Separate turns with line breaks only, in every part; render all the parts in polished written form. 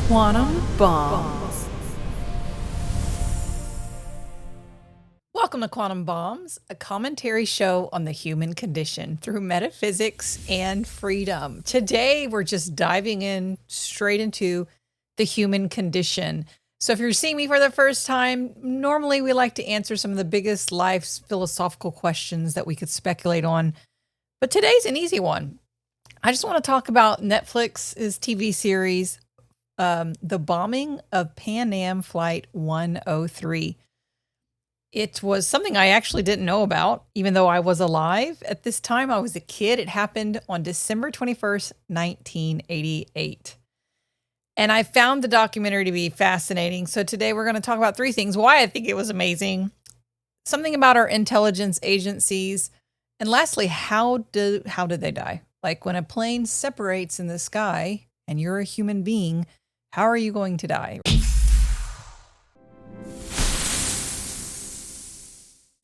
Quantum Bombs. Welcome to Quantum Bombs, a commentary show on the human condition through metaphysics and freedom. Today, we're just diving in straight into the human condition. So if you're seeing me for the first time, normally we like to answer some of the biggest life's philosophical questions that we could speculate on. But today's an easy one. I just want to talk about Netflix's TV series, the bombing of Pan Am Flight 103. It was something I actually didn't know about, even though I was alive at this time. I was a kid. It happened on December 21st, 1988. And I found the documentary to be fascinating. So today we're going to talk about three things: why I think it was amazing, something about our intelligence agencies, and lastly, how did they die? Like when a plane separates in the sky and you're a human being, how are you going to die?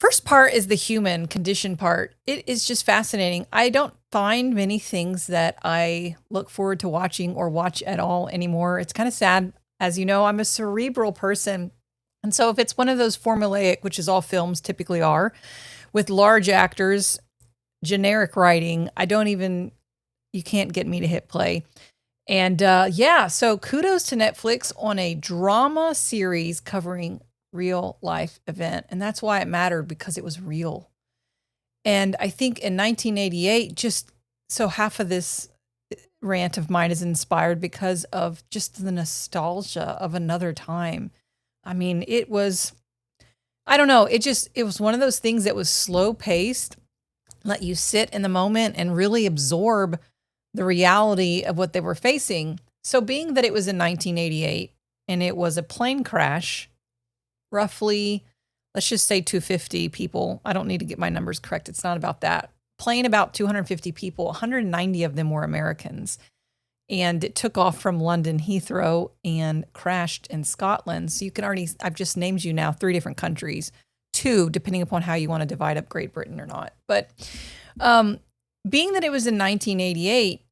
First part is the human condition part. It is just fascinating. I don't find many things that I look forward to watching or watch at all anymore. It's kind of sad. As you know, I'm a cerebral person. And so if it's one of those formulaic, which is all films typically are, with large actors, generic writing, you can't get me to hit play. And so kudos to Netflix on a drama series covering real life event. And that's why it mattered, because it was real. And I think in 1988, so half of this rant of mine is inspired because of just the nostalgia of another time. I mean, it was one of those things that was slow paced, let you sit in the moment and really absorb the reality of what they were facing. So being that it was in 1988 and it was a plane crash, roughly, let's just say 250 people. I don't need to get my numbers correct. It's not about that. Plane about 250 people, 190 of them were Americans. And it took off from London Heathrow and crashed in Scotland. So I've just named you now 3 different countries, 2, depending upon how you want to divide up Great Britain or not. But being that it was in 1988,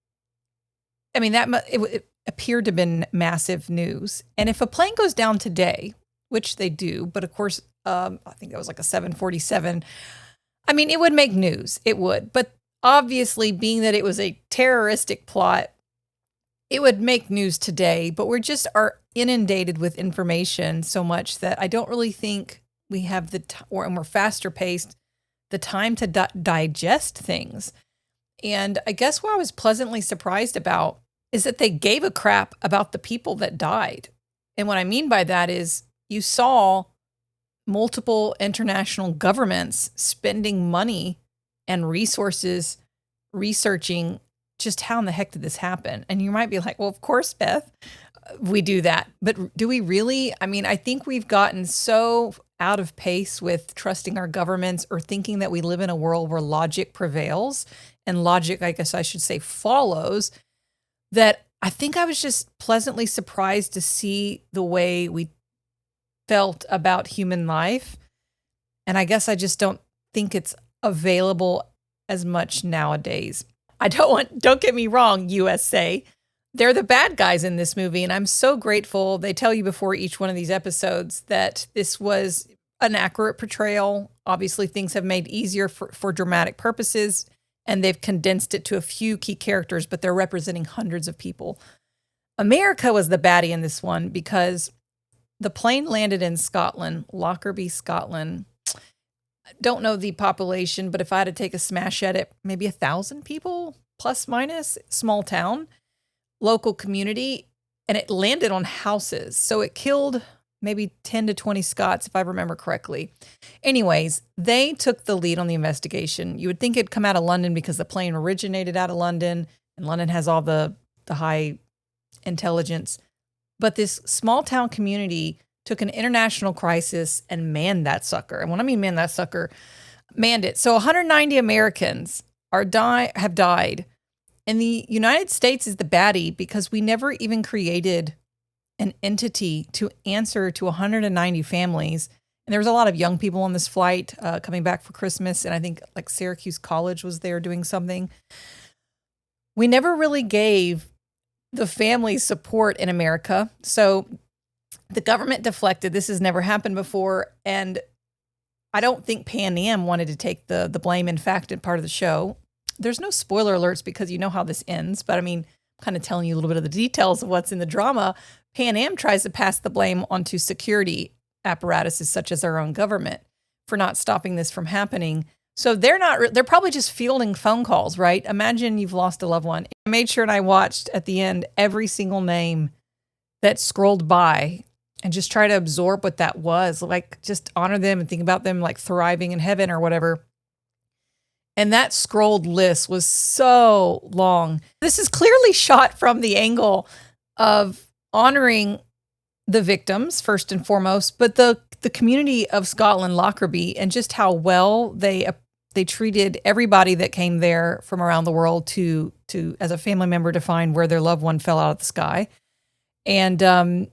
I mean, it appeared to have been massive news. And if a plane goes down today, which they do, but of course, I think that was like a 747. I mean, it would make news. It would. But obviously, being that it was a terroristic plot, it would make news today. But we just are inundated with information so much that I don't really think we have and we're faster paced, the time to digest things. And I guess what I was pleasantly surprised about is that they gave a crap about the people that died. And what I mean by that is you saw multiple international governments spending money and resources researching just how in the heck did this happen? And you might be like, well, of course, Beth, we do that. But do we really? I mean, I think we've gotten so out of pace with trusting our governments or thinking that we live in a world where logic prevails and logic, I guess I should say, follows, that I think I was just pleasantly surprised to see the way we felt about human life. And I guess I just don't think it's available as much nowadays. Don't get me wrong, USA. They're the bad guys in this movie. And I'm so grateful. They tell you before each one of these episodes that this was an accurate portrayal. Obviously, things have made easier for dramatic purposes, and they've condensed it to a few key characters, but they're representing hundreds of people. America was the baddie in this one because the plane landed in Scotland, Lockerbie, Scotland. Don't know the population, but if I had to take a smash at it, maybe 1,000 people, plus minus, small town, local community, and it landed on houses. So it killed maybe 10 to 20 Scots, if I remember correctly. Anyways, they took the lead on the investigation. You would think it'd come out of London because the plane originated out of London, and London has all the high intelligence. But this small town community took an international crisis and manned that sucker. And when I mean man that sucker, manned it. So 190 Americans have died. And the United States is the baddie because we never even created an entity to answer to 190 families. And there was a lot of young people on this flight coming back for Christmas. And I think like Syracuse College was there doing something. We never really gave the family support in America. So the government deflected. This has never happened before. And I don't think Pan Am wanted to take the blame. In fact, in part of the show, there's no spoiler alerts because you know how this ends. But I mean, I'm kind of telling you a little bit of the details of what's in the drama. Pan Am tries to pass the blame onto security apparatuses such as our own government for not stopping this from happening. So they're probably just fielding phone calls, right? Imagine you've lost a loved one. I made sure and I watched at the end every single name that scrolled by and just try to absorb what that was. Like, just honor them and think about them like thriving in heaven or whatever. And that scrolled list was so long. This is clearly shot from the angle of honoring the victims first and foremost, but the community of Scotland, Lockerbie, and just how well they treated everybody that came there from around the world to as a family member to find where their loved one fell out of the sky. And the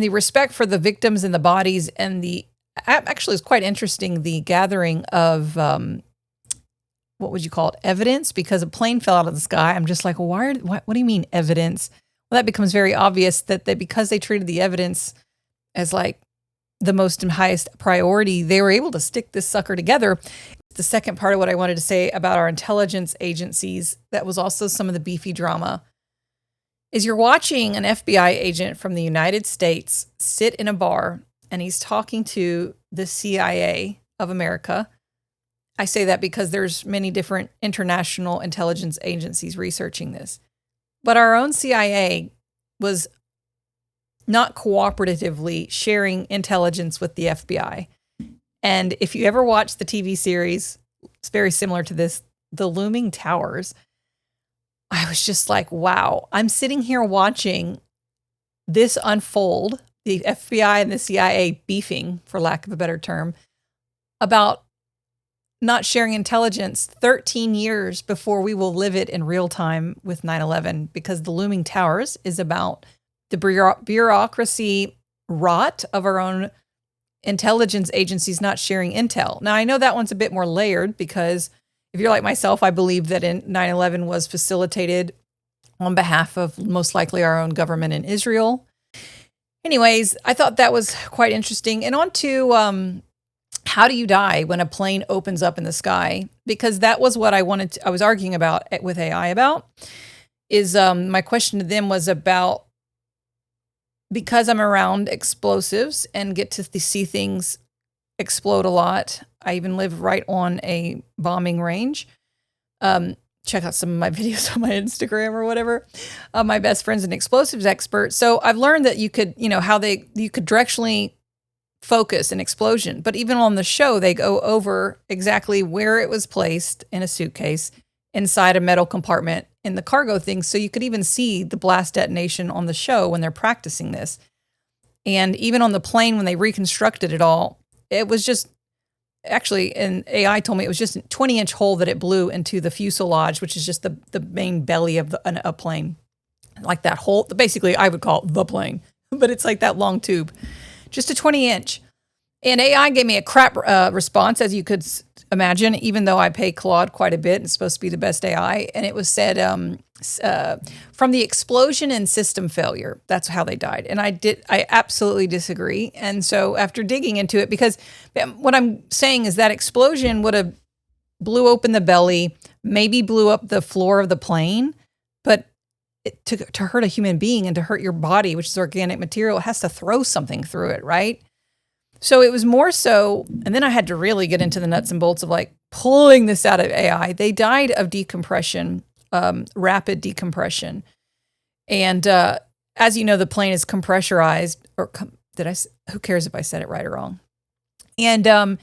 respect for the victims and the bodies, and actually it's quite interesting, the gathering of what would you call it, evidence, because a plane fell out of the sky. I'm just like, what do you mean evidence? Well, that becomes very obvious that because they treated the evidence as like the most and highest priority, they were able to stick this sucker together. The second part of what I wanted to say about our intelligence agencies, that was also some of the beefy drama, is you're watching an FBI agent from the United States sit in a bar and he's talking to the CIA of America. I say that because there's many different international intelligence agencies researching this. But our own CIA was not cooperatively sharing intelligence with the FBI. And if you ever watch the TV series, it's very similar to this, The Looming Towers, I was just like, wow, I'm sitting here watching this unfold, the FBI and the CIA beefing, for lack of a better term, about not sharing intelligence 13 years before we will live it in real time with 9/11, because The Looming Towers is about the bureaucracy rot of our own intelligence agencies not sharing intel. Now, I know that one's a bit more layered because if you're like myself, I believe that 9/11 was facilitated on behalf of most likely our own government in Israel. Anyways, I thought that was quite interesting. And on to how do you die when a plane opens up in the sky? Because that was what I was arguing about with AI about, is my question to them was about, because I'm around explosives and get to see things explode a lot. I even live right on a bombing range. Check out some of my videos on my Instagram or whatever. My best friend's an explosives expert. So I've learned that you could, you could directionally focus an explosion. But even on the show, they go over exactly where it was placed in a suitcase inside a metal compartment in the cargo thing. So you could even see the blast detonation on the show when they're practicing this. And even on the plane, when they reconstructed it all, it was just, actually, and AI told me it was just a 20-inch hole that it blew into the fuselage, which is just the main belly of a plane. Like that hole, basically I would call it the plane, but it's like that long tube. Just a 20-inch. And AI gave me a crap response, as you could imagine, even though I pay Claude quite a bit. It's supposed to be the best AI. And it was said, from the explosion and system failure, that's how they died. And I absolutely disagree. And so after digging into it, because what I'm saying is that explosion would have blew open the belly, maybe blew up the floor of the plane, but to hurt a human being and to hurt your body, which is organic material, it has to throw something through it, right? So it was more so, and then I had to really get into the nuts and bolts of like pulling this out of AI. They died of decompression, rapid decompression. And as you know, the plane is compressurized, or who cares if I said it right or wrong? And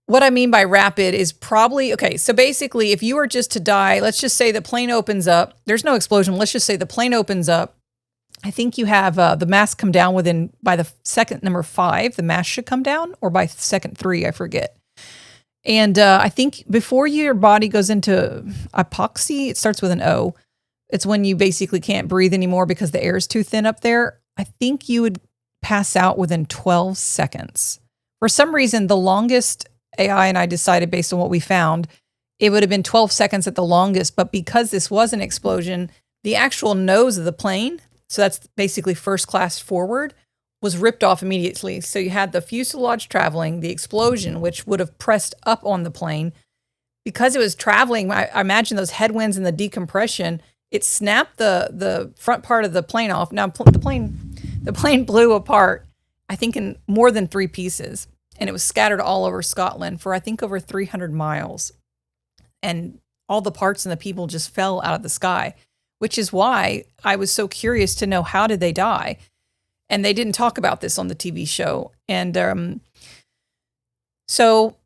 what I mean by rapid is probably, okay, so basically if you were just to die, let's just say the plane opens up, there's no explosion, let's just say the plane opens up, I think you have the mask come down by the second number 5, the mask should come down, or by second 3, I forget. And I think before your body goes into hypoxia, it starts with an O. It's when you basically can't breathe anymore because the air is too thin up there. I think you would pass out within 12 seconds. For some reason, the longest AI and I decided based on what we found it would have been 12 seconds at the longest. But because this was an explosion, the actual nose of the plane, so that's basically first class forward, was ripped off immediately. So you had the fuselage traveling, the explosion, which would have pressed up on the plane. Because it was traveling, I imagine those headwinds and the decompression, it snapped the front part of the plane off. Now the plane blew apart, I think, in more than 3 pieces, and it was scattered all over Scotland for I think over 300 miles. And all the parts and the people just fell out of the sky, which is why I was so curious to know, how did they die? And they didn't talk about this on the TV show. And so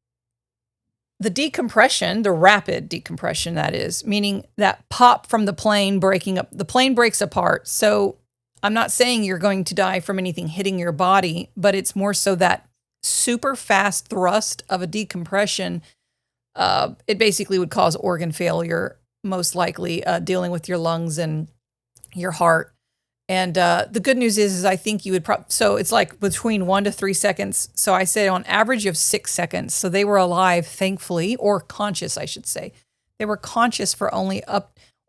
the decompression, the rapid decompression, that is, meaning that pop from the plane breaking up, the plane breaks apart. So I'm not saying you're going to die from anything hitting your body, but it's more so that super fast thrust of a decompression. It basically would cause organ failure, most likely, dealing with your lungs and your heart. And the good news is I think you would so it's like between 1 to 3 seconds. So I say on average you have 6 seconds. So they were alive, thankfully, or conscious, I should say. They were conscious for only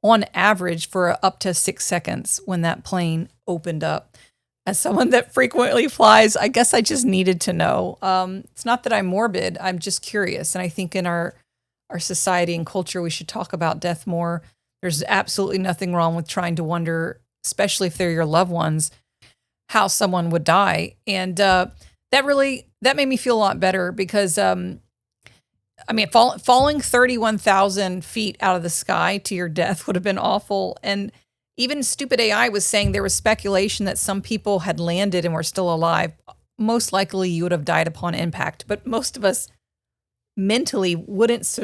on average for up to 6 seconds when that plane opened up. As someone that frequently flies, I guess I just needed to know. It's not that I'm morbid. I'm just curious. And I think in our society and culture, we should talk about death more. There's absolutely nothing wrong with trying to wonder, especially if they're your loved ones, how someone would die. And that made me feel a lot better because, falling 31,000 feet out of the sky to your death would have been awful. And even Stupid AI was saying there was speculation that some people had landed and were still alive. Most likely you would have died upon impact, but most of us mentally wouldn't,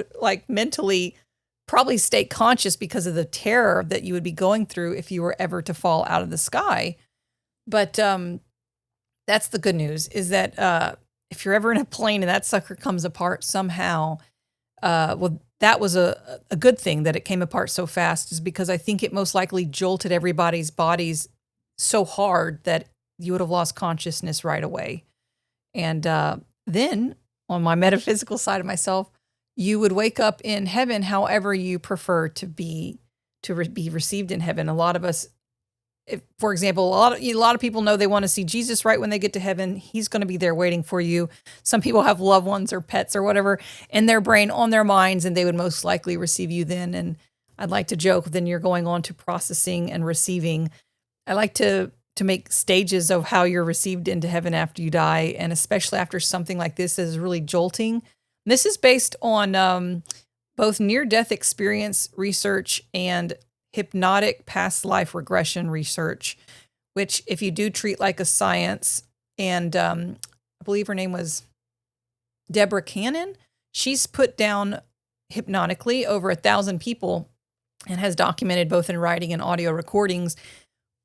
probably stay conscious because of the terror that you would be going through if you were ever to fall out of the sky. But that's the good news, is that if you're ever in a plane and that sucker comes apart somehow, that was a good thing that it came apart so fast, is because I think it most likely jolted everybody's bodies so hard that you would have lost consciousness right away. And then on my metaphysical side of myself, you would wake up in heaven however you prefer to be received in heaven. A lot of us, for example, a lot of people know they want to see Jesus right when they get to heaven. He's going to be there waiting for you. Some people have loved ones or pets or whatever in their brain, on their minds, and they would most likely receive you then. And I'd like to joke, then you're going on to processing and receiving. I like to make stages of how you're received into heaven after you die, and especially after something like this is really jolting. This is based on both near-death experience research and hypnotic past life regression research, which, if you do treat like a science, and I believe her name was Deborah Cannon, she's put down hypnotically over 1,000 people and has documented both in writing and audio recordings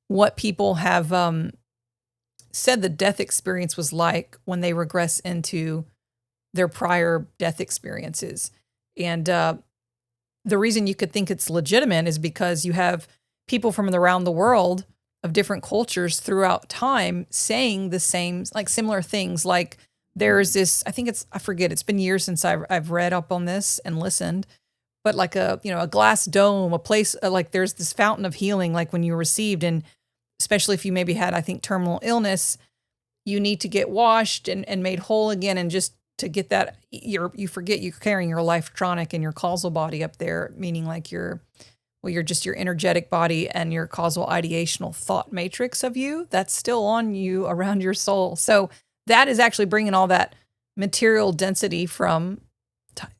what people have said the death experience was like when they regress into their prior death experiences. And the reason you could think it's legitimate is because you have people from around the world of different cultures throughout time saying the same, like similar things. Like there's this, I forget, it's been years since I've read up on this and listened, but like a glass dome, a place, like there's this fountain of healing, like when you received, and especially if you maybe had, I think, terminal illness, you need to get washed and made whole again. And just to get that, you forget you're carrying your lifetronic and your causal body up there, meaning like you're just your energetic body and your causal ideational thought matrix of you, that's still on you around your soul. So that is actually bringing all that material density from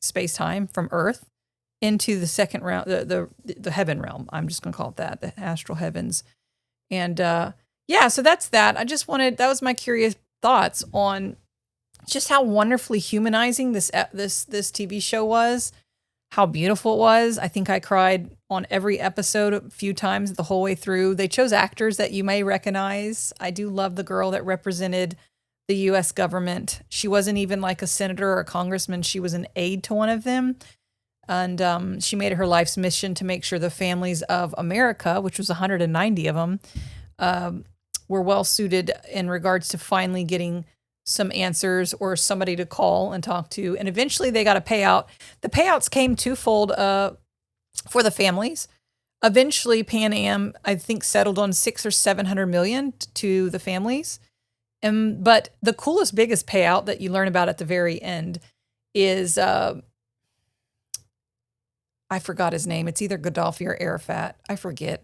space-time, from Earth, into the second realm, the heaven realm. I'm just going to call it that, the astral heavens. And so that's that. That was my curious thoughts on just how wonderfully humanizing this TV show was, how beautiful it was. I think I cried on every episode a few times the whole way through. They chose actors that you may recognize. I do love the girl that represented the U.S. government. She wasn't even like a senator or a congressman. She was an aide to one of them. And she made it her life's mission to make sure the families of America, which was 190 of them, were well suited in regards to finally getting some answers or somebody to call and talk to. And eventually they got a payout. The payouts came twofold for the families. Eventually, Pan Am, I think, settled on 600 or 700 million to the families. But the coolest, biggest payout that you learn about at the very end is, I forgot his name. It's either Gaddafi or Arafat. I forget.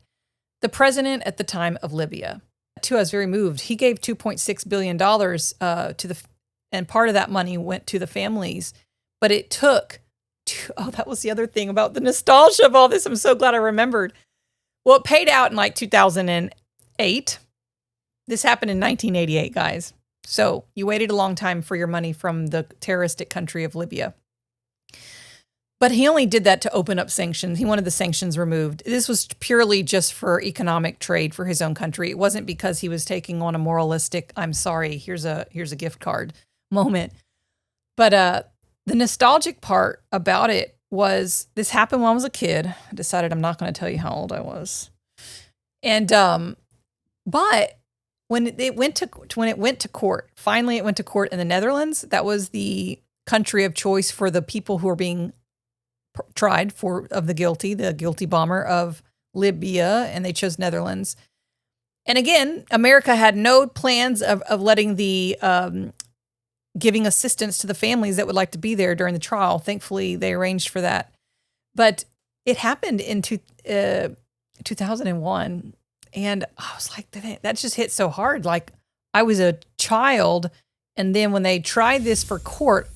The president at the time of Libya. I was very moved. He gave $2.6 billion and part of that money went to the families. But it took, that was the other thing about the nostalgia of all this. I'm so glad I remembered. Well, it paid out in like 2008. This happened in 1988, guys. So you waited a long time for your money from the terroristic country of Libya. But he only did that to open up sanctions. He wanted the sanctions removed. This was purely just for economic trade for his own country. It wasn't because he was taking on a moralistic, I'm sorry, here's a gift card moment. But the nostalgic part about it was this happened when I was a kid. I decided I'm not going to tell you how old I was. And but when it went to court, finally it went to court in the Netherlands. That was the country of choice for the people who are being tried of the guilty bomber of Libya, and they chose Netherlands. And again, America had no plans of letting the giving assistance to the families that would like to be there during the trial. Thankfully, they arranged for that. But it happened in 2001, and I was like, that just hit so hard. Like, I was a child, and then when they tried this for court,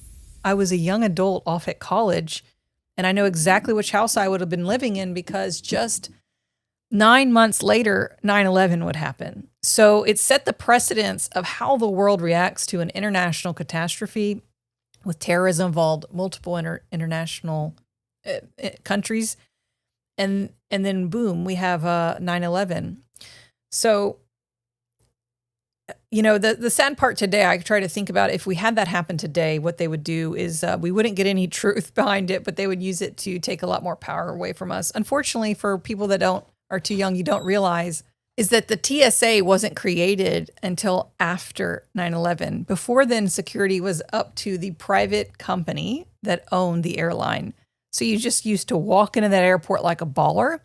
I was a young adult off at college, and I know exactly which house I would have been living in because just 9 months later, 9/11 would happen. So it set the precedence of how the world reacts to an international catastrophe with terrorism involved multiple international countries. And then boom, we have 9/11. So, you know, the sad part today, I try to think about if we had that happen today, what they would do is we wouldn't get any truth behind it, but they would use it to take a lot more power away from us. Unfortunately, for people that are too young, you don't realize is that the TSA wasn't created until after 9/11. Before then, security was up to the private company that owned the airline. So you just used to walk into that airport like a baller,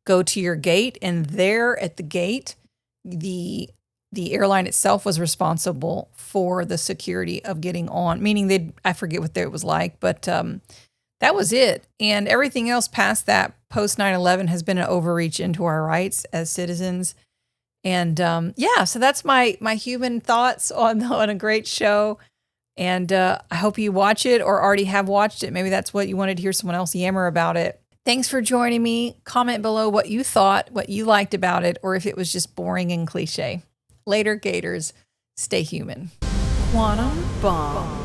go to your gate, and there at the gate, the airline itself was responsible for the security of getting on, meaning I forget what it was like, but that was it. And everything else past that, post 9/11, has been an overreach into our rights as citizens. And so that's my human thoughts on a great show. And I hope you watch it or already have watched it. Maybe that's what you wanted to hear someone else yammer about it. Thanks for joining me. Comment below what you thought, what you liked about it, or if it was just boring and cliche. Later, Gators. Stay human. Quantum Bomb.